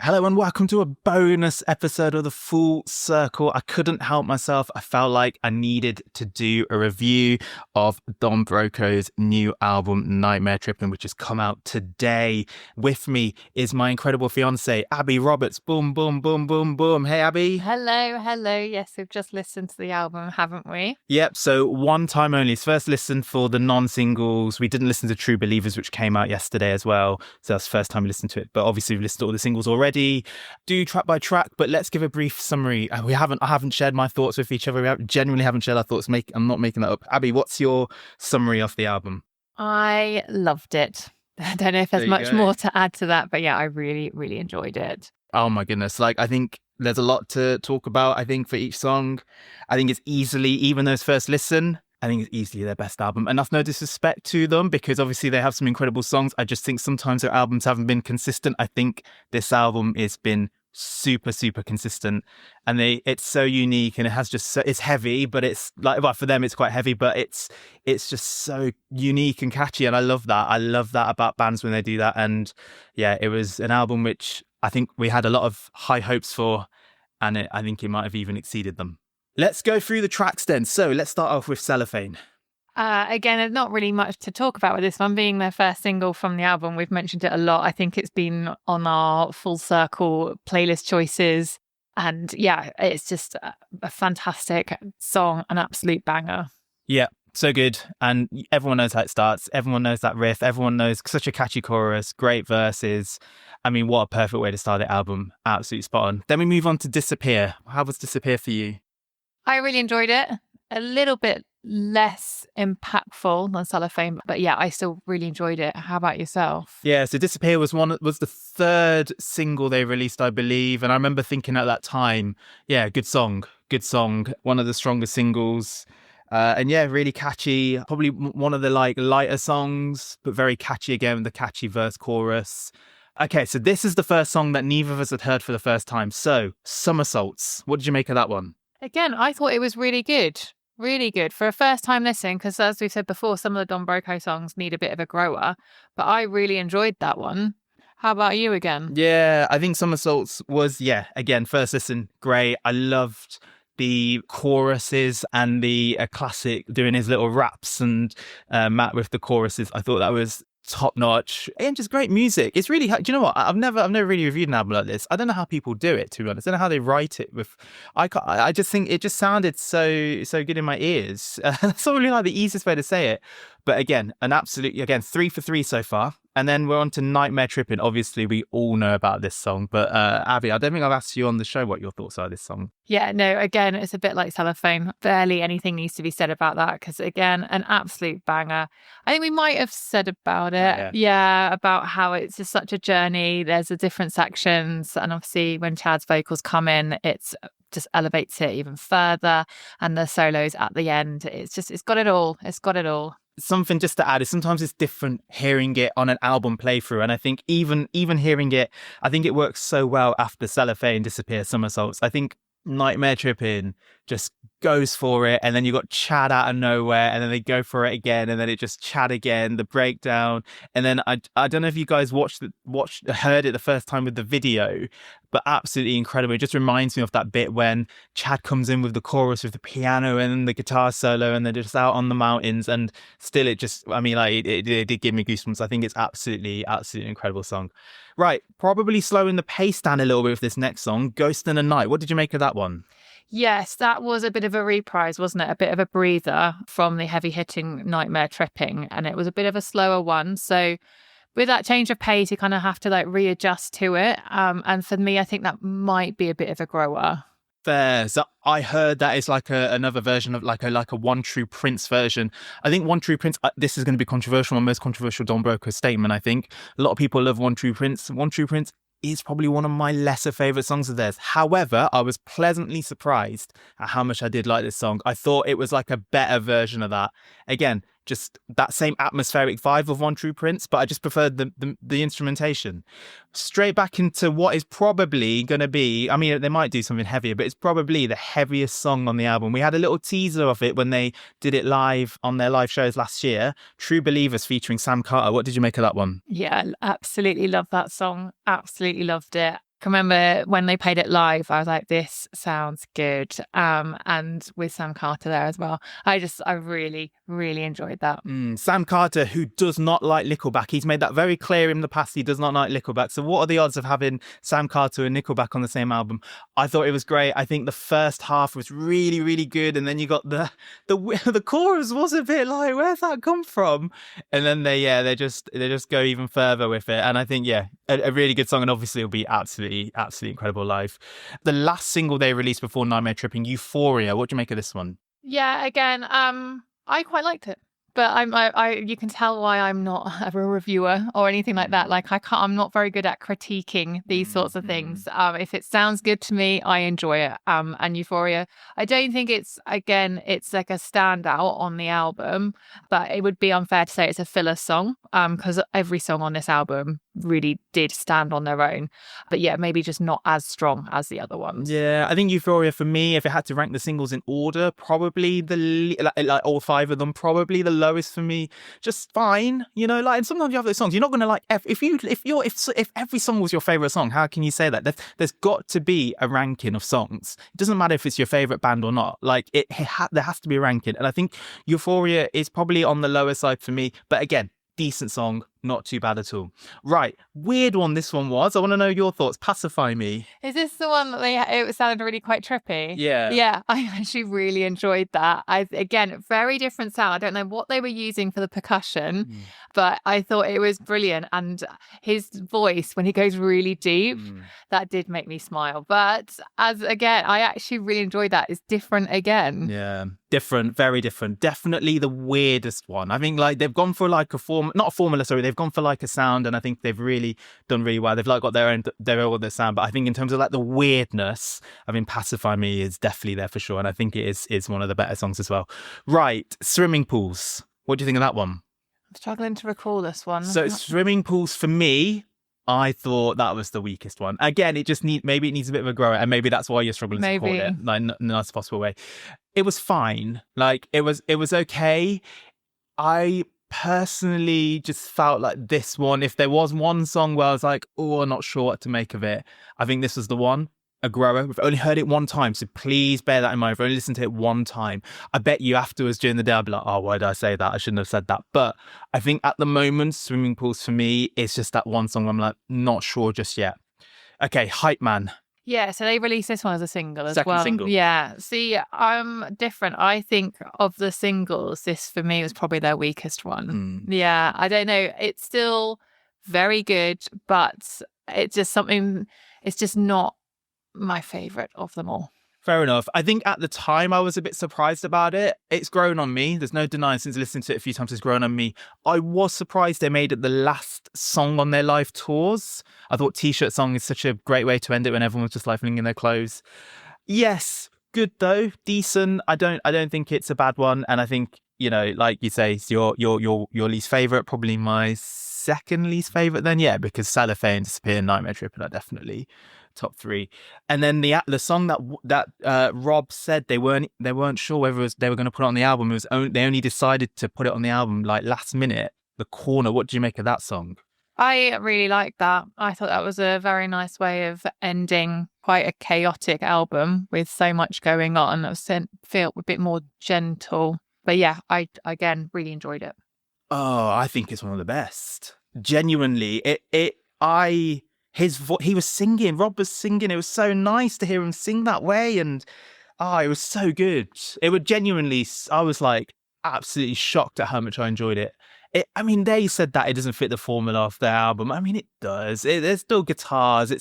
Hello and welcome to a bonus episode of The Full Circle. I couldn't help myself. I felt like I needed to do a review of Don Broco's new album, Nightmare Trippin', which has come out today. With me is my incredible fiance, Abby Roberts. Boom, boom, boom, boom, boom. Hey, Abby. Hello. Yes, we've just listened to the album, haven't we? Yep, so one time only. It's first listen for the non-singles. We didn't listen to True Believers, which came out yesterday as well. So that's the first time we listened to it. But obviously we've listened to all the singles already. Do track by track, but let's give a brief summary. I haven't shared my thoughts with each other. We genuinely haven't shared our thoughts. I'm not making that up. Abby, what's your summary of the album? I loved it. I don't know if there's much more to add to that, but yeah, I really, really enjoyed it. Oh my goodness. I think there's a lot to talk about, I think, for each song. I think it's easily, even though it's first listen, I think it's easily their best album. And that's no disrespect to them, because obviously they have some incredible songs. I just think sometimes their albums haven't been consistent. I think this album has been super consistent, and it's so unique, and it has just it's heavy, but it's like, well, for them it's quite heavy, but it's just so unique and catchy, and I love that about bands when they do that. And yeah, it was an album which I think we had a lot of high hopes for, and I think it might have even exceeded them. Let's go through the tracks then. So let's start off with Cellophane. Again, there's not really much to talk about with this one being their first single from the album. We've mentioned it a lot. I think it's been on our Full Circle playlist choices. And yeah, it's just a fantastic song, an absolute banger. Yeah, so good. And everyone knows how it starts. Everyone knows that riff. Everyone knows such a catchy chorus, great verses. I mean, what a perfect way to start the album. Absolutely spot on. Then we move on to Disappear. How was Disappear for you? I really enjoyed it. A little bit less impactful than Cellophane, but yeah, I still really enjoyed it. How about yourself? Yeah, so Disappear was the third single they released, I believe, and I remember thinking at that time, yeah, good song, one of the strongest singles, and yeah, really catchy. Probably one of the lighter songs, but very catchy again with the catchy verse chorus. Okay, so this is the first song that neither of us had heard for the first time. So, Somersaults. What did you make of that one? Again, I thought it was really good. Really good for a first time listen, because as we've said before, some of the Don Broco songs need a bit of a grower, but I really enjoyed that one. How about you again? Yeah, I think Somersaults was, again, first listen, great. I loved the choruses and the classic doing his little raps, and Matt with the choruses. I thought that was top notch, and just great music. It's really, do you know what? I've never really reviewed an album like this. I don't know how people do it, to be honest. I don't know how they write it with. I just think it just sounded so good in my ears. That's not really the easiest way to say it. But again, 3 for 3 so far. And then we're on to Nightmare Trippin'. Obviously, we all know about this song. But Abby, I don't think I've asked you on the show what your thoughts are of this song. Yeah, no, again, it's a bit like Cellophane. Barely anything needs to be said about that, because again, an absolute banger. I think we might have said about it. Yeah, about how it's just such a journey. There's the different sections. And obviously, when Chad's vocals come in, it's just elevates it even further. And the solos at the end, it's got it all. It's got it all. Something just to add is sometimes it's different hearing it on an album playthrough, and I think even hearing it, I think it works so well after Cellophane, Disappear, Somersaults. I think Nightmare Trippin' just goes for it, and then you got Chad out of nowhere, and then they go for it again, and then it just Chad again, the breakdown, and then I don't know if you guys heard it the first time with the video, but absolutely incredible. It just reminds me of that bit when Chad comes in with the chorus with the piano and the guitar solo, and they're just out on the mountains, and still it did give me goosebumps. I think it's absolutely incredible song. Right, probably slowing the pace down a little bit with this next song, Ghost in the Night. What did you make of that one? Yes, that was a bit of a reprise, wasn't it? A bit of a breather from the heavy-hitting Nightmare Tripping, and it was a bit of a slower one. So with that change of pace, you kind of have to readjust to it. And for me, I think that might be a bit of a grower. Fair. So I heard that it's another version of like a One True Prince version. I think One True Prince, this is going to be controversial, my most controversial Don Broco statement, I think. A lot of people love One True Prince. One True Prince is probably one of my lesser favourite songs of theirs. However, I was pleasantly surprised at how much I did like this song. I thought it was like a better version of that. Again, just that same atmospheric vibe of One True Prince, but I just preferred the instrumentation. Straight back into what is probably going to be, I mean, they might do something heavier, but it's probably the heaviest song on the album. We had a little teaser of it when they did it live on their live shows last year. True Believers featuring Sam Carter. What did you make of that one? Yeah, absolutely loved that song. Absolutely loved it. can remember when they played it live, I was like, this sounds good. And with Sam Carter there as well. I really, really enjoyed that. Sam Carter, who does not like Nickelback. He's made that very clear in the past. He does not like Nickelback. So what are the odds of having Sam Carter and Nickelback on the same album? I thought it was great. I think the first half was really, really good. And then you got the chorus was a bit like, where's that come from? And then they just go even further with it. And I think, a really good song. And obviously it'll be absolutely incredible live. The last single they released before Nightmare Tripping, Euphoria. What do you make of this one? Yeah, again, I quite liked it. But you can tell why I'm not a reviewer or anything like that. Like I'm not very good at critiquing these sorts of things. If it sounds good to me, I enjoy it. And Euphoria, I don't think it's like a standout on the album, but it would be unfair to say it's a filler song. Because every song on this album really did stand on their own. But yeah, maybe just not as strong as the other ones. Yeah, I think Euphoria for me, if it had to rank the singles in order, probably like all five of them, probably the lowest for me. Just fine, and sometimes you have those songs you're not going to like. If every song was your favorite song, how can you say that? There's got to be a ranking of songs. It doesn't matter if it's your favorite band or not. Like there has to be a ranking, and I think Euphoria is probably on the lower side for me. But again, decent song, not too bad at all. Right, weird one this one was. I want to know your thoughts. Pacify Me. Is this the one that it sounded really quite trippy? Yeah, I actually really enjoyed that. Again, very different sound. I don't know what they were using for the percussion, but I thought it was brilliant. And his voice, when he goes really deep, that did make me smile. But I actually really enjoyed that. It's different again. Yeah, different, very different. Definitely the weirdest one. I think like they've gone for like not a formula, sorry. They've gone for like a sound, and I think they've really done really well. They've like got their own sound, but I think in terms of like the weirdness, I mean, Pacify Me is definitely there for sure, and I think it is one of the better songs as well. Right, Swimming Pools. What do you think of that one? I'm struggling to recall this one. So Swimming Pools for me, I thought that was the weakest one. Again, it needs a bit of a grower, and maybe that's why you're struggling to call it, like in the nicest possible way. It was fine. Like it was okay. I personally just felt like this one, if there was one song where I was like, oh, I'm not sure what to make of it, I think this was the one. A grower. We've only heard it one time, so please bear that in mind. We've only listened to it one time. I bet you afterwards during the day I'll be like, oh, why did I say that? I shouldn't have said that. But I think at the moment, Swimming Pools for me, it's just that one song where I'm like, not sure just yet. Okay, Hype Man. Yeah, so they released this one as a single as well. Second single. Yeah. See, I'm different. I think of the singles, this for me was probably their weakest one. Yeah, I don't know. It's still very good, but it's just not my favourite of them all. Fair enough. I think at the time I was a bit surprised about it. It's grown on me. There's no denying, since listening to it a few times, it's grown on me. I was surprised they made it the last song on their live tours. I thought T-shirt song is such a great way to end it when everyone was just lifeling in their clothes. Yes, good though, decent. I don't think it's a bad one, and I think, like you say, it's your least favourite, probably my second least favourite then, because Cellophane, Disappear, Nightmare Tripping are definitely top three. And then the song that Rob said they weren't sure whether they were going to put it on the album. They only decided to put it on the album like last minute. The Corner. What do you make of that song? I really like that. I thought that was a very nice way of ending quite a chaotic album with so much going on. It felt a bit more gentle. But yeah, I again really enjoyed it. Oh, I think it's one of the best. Genuinely, he was singing. Rob was singing. It was so nice to hear him sing that way, and it was so good. It would genuinely. I was like absolutely shocked at how much I enjoyed it. I mean, they said that it doesn't fit the formula of their album. I mean, it does. There's still guitars.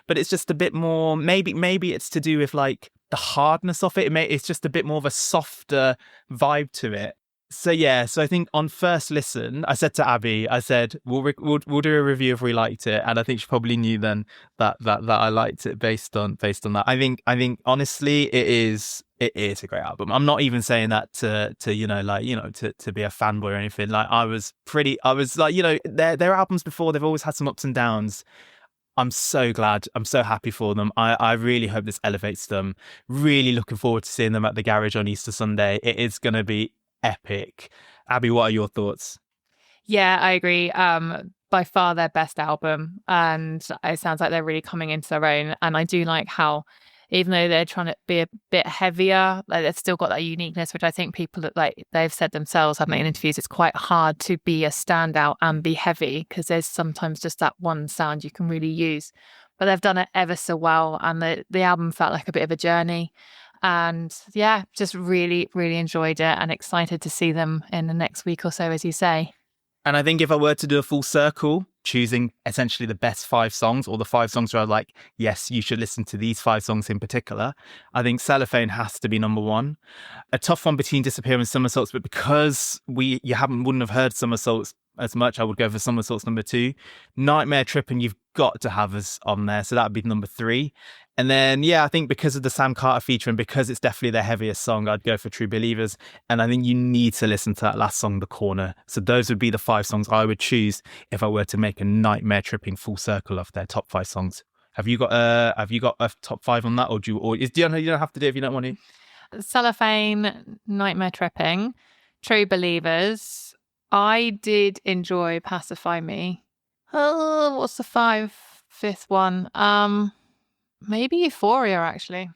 But it's just a bit more. Maybe it's to do with like the hardness of it. It's just a bit more of a softer vibe to it. So I think on first listen, I said to Abby, I said we'll do a review if we liked it, and I think she probably knew then that I liked it based on that. I think honestly, it is a great album. I'm not even saying that to be a fanboy or anything. Like I was like, their albums before, they've always had some ups and downs. I'm so glad. I'm so happy for them. I really hope this elevates them. Really looking forward to seeing them at the Garage on Easter Sunday. It is going to be epic. Abby, what are your thoughts? Yeah, I agree. By by far their best album, and it sounds like they're really coming into their own. And I do like how, even though they're trying to be a bit heavier, like they've still got that uniqueness, which I think people that, like they've said themselves, haven't they, in interviews, it's quite hard to be a standout and be heavy because there's sometimes just that one sound you can really use. But they've done it ever so well, and the album felt like a bit of a journey. And yeah, just really, really enjoyed it and excited to see them in the next week or so, as you say. And I think if I were to do a full circle, choosing essentially the best 5 songs, or the 5 songs where I'm like, yes, you should listen to these 5 songs in particular, I think Cellophane has to be number 1. A tough one between Disappear and Somersaults, but because wouldn't have heard Somersaults as much, I would go for Somersaults number 2. Nightmare Trippin' you've got to have us on there, so that would be number 3. And then, yeah, I think because of the Sam Carter feature and because it's definitely their heaviest song, I'd go for True Believers. And I think you need to listen to that last song, The Corner. So those would be the 5 songs I would choose if I were to make a Nightmare Tripping full circle of their top 5 songs. Have you got a top 5 on that, or you don't have to do it if you don't want to? Cellophane, Nightmare Tripping, True Believers. I did enjoy Pacify Me. Oh, what's the 5th one? Maybe Euphoria, actually.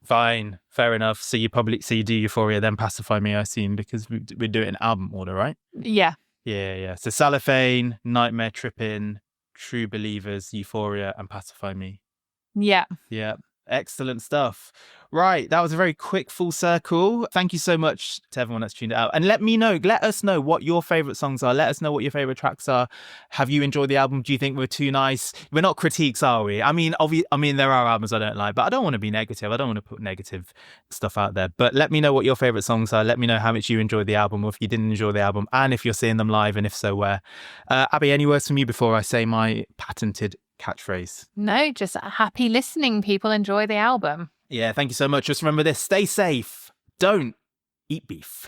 Fine, fair enough. So you do Euphoria, then Pacify Me, I assume, because we do it in album order, right? Yeah. Yeah. So Cellophane, Nightmare Trippin', True Believers, Euphoria, and Pacify Me. Yeah. Excellent stuff. Right, that was a very quick full circle. Thank you so much to everyone that's tuned out. And let us know what your favourite songs are. Let us know what your favourite tracks are. Have you enjoyed the album? Do you think we're too nice? We're not critiques, are we? I mean, there are albums I don't like, but I don't want to be negative. I don't want to put negative stuff out there. But let me know what your favourite songs are. Let me know how much you enjoyed the album, or if you didn't enjoy the album, and if you're seeing them live, and if so, where. Abby, any words from you before I say my patented catchphrase? No, just happy listening, people. Enjoy the album. Yeah, thank you so much. Just remember this, stay safe, don't eat beef.